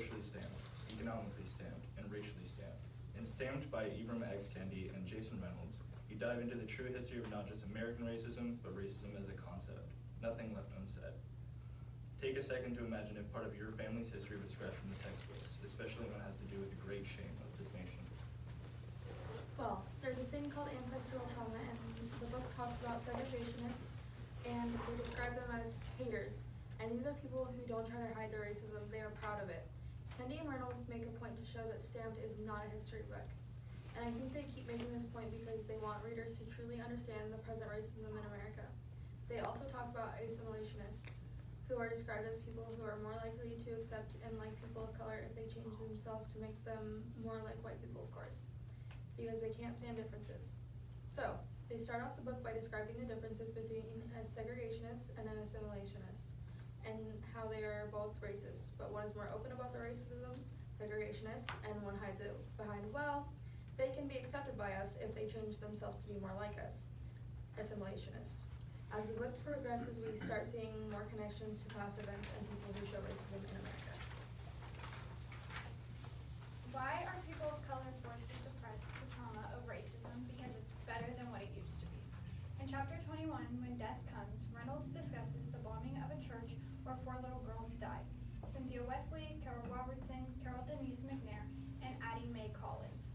socially stamped, economically stamped, and racially stamped. In Stamped by Ibram X. Kendi and Jason Reynolds, you dive into the true history of not just American racism, but racism as a concept. Nothing left unsaid. Take a second to imagine if part of your family's history was fresh from the textbooks, especially when it has to do with the great shame of this nation. Well, there's a thing called ancestral trauma, and the book talks about segregationists, and they describe them as haters. And these are people who don't try to hide their racism, they are proud of it. Kendi and Reynolds make a point to show that Stamped is not a history book. And I think they keep making this point because they want readers to truly understand the present racism in America. They also talk about assimilationists, who are described as people who are more likely to accept and like people of color if they change themselves to make them more like white people, of course, because they can't stand differences. So, they start off the book by describing the differences between a segregationist and an assimilationist, and how they are both racist, but one is more open about their racism, segregationist, and one hides it behind, well, they can be accepted by us if they change themselves to be more like us, assimilationist. As the book progresses, we start seeing more connections to past events and people who show racism in America. Why are people of color forced to suppress the trauma of racism? Because it's better than what it used to be. In chapter 21, When Death Comes, Reynolds discusses the bombing of a church where 4 little girls died: Cynthia Wesley, Carol Robertson, Carol Denise McNair, and Addie Mae Collins.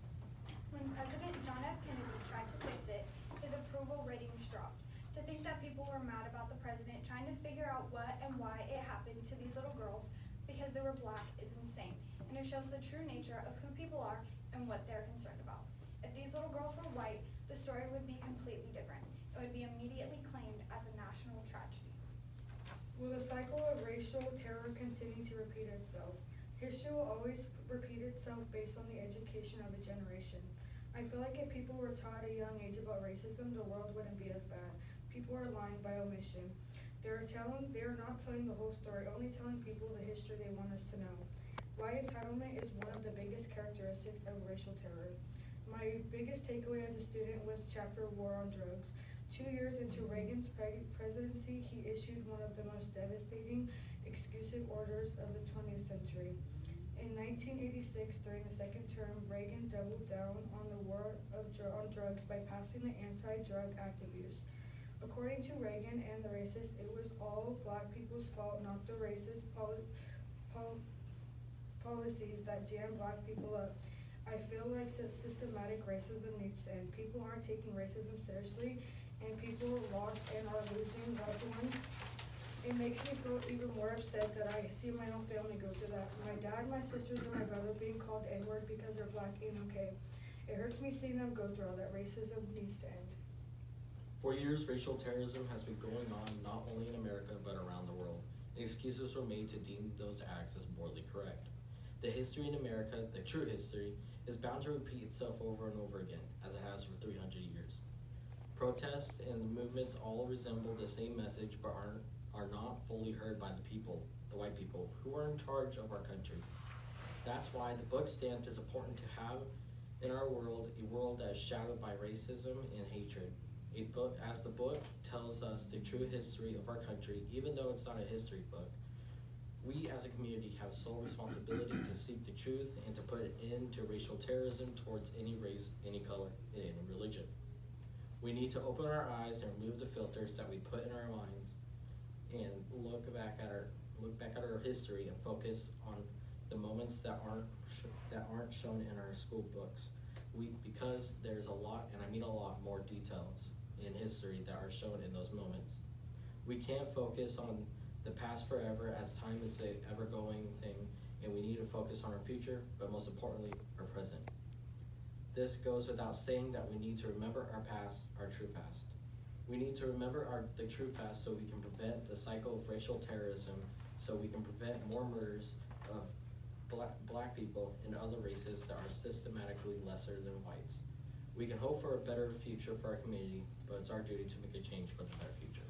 When President John F. Kennedy tried to fix it, his approval ratings dropped. To think that people were mad about the president trying to figure out what and why it happened to these little girls because they were black is insane, and it shows the true nature of who people are and what they're concerned about. If these little girls were white, the story would be completely different. It would be immediately claimed as a national tragedy. Will the cycle of racial terror continue to repeat itself? History will always repeat itself based on the education of a generation. I feel like if people were taught at a young age about racism, the world wouldn't be as bad. People are lying by omission. They are not telling the whole story, only telling people the history they want us to know. White entitlement is one of the biggest characteristics of racial terror. My biggest takeaway as a student was chapter War on Drugs. 2 years into Reagan's presidency, he issued one of the most devastating exclusive orders of the 20th century. In 1986, during the second term, Reagan doubled down on the war on drugs by passing the Anti-Drug Act of Use. According to Reagan and the racists, it was all black people's fault, not the racist policies that jam black people up. I feel like systematic racism needs to end. People aren't taking racism seriously, and people are lost and are losing loved ones. It makes me feel even more upset that I see my own family go through that. My dad, my sisters, and my brother being called N-word because they're black ain't okay. It hurts me seeing them go through all that. Racism needs to end. For years, racial terrorism has been going on not only in America but around the world, and excuses were made to deem those acts as morally correct. The history in America, the true history, is bound to repeat itself over and over again, as it has for 300 years. Protests and movements all resemble the same message but are not fully heard by the people, the white people, who are in charge of our country. That's why the book Stamped is important to have in our world, a world that is shadowed by racism and hatred. As the book tells us the true history of our country, even though it's not a history book, we as a community have a sole responsibility to seek the truth and to put an end to racial terrorism towards any race, any color, and any religion. We need to open our eyes and remove the filters that we put in our minds and look back at our history and focus on the moments that aren't shown in our school books. Because there's a lot, and I mean a lot, more details in history that are shown in those moments. We can't focus on the past forever, as time is an ever-going thing, and we need to focus on our future, but most importantly, our present. This goes without saying that we need to remember our past, our true past. We need to remember the true past so we can prevent the cycle of racial terrorism, so we can prevent more murders of black people and other races that are systematically lesser than whites. We can hope for a better future for our community, but it's our duty to make a change for the better future.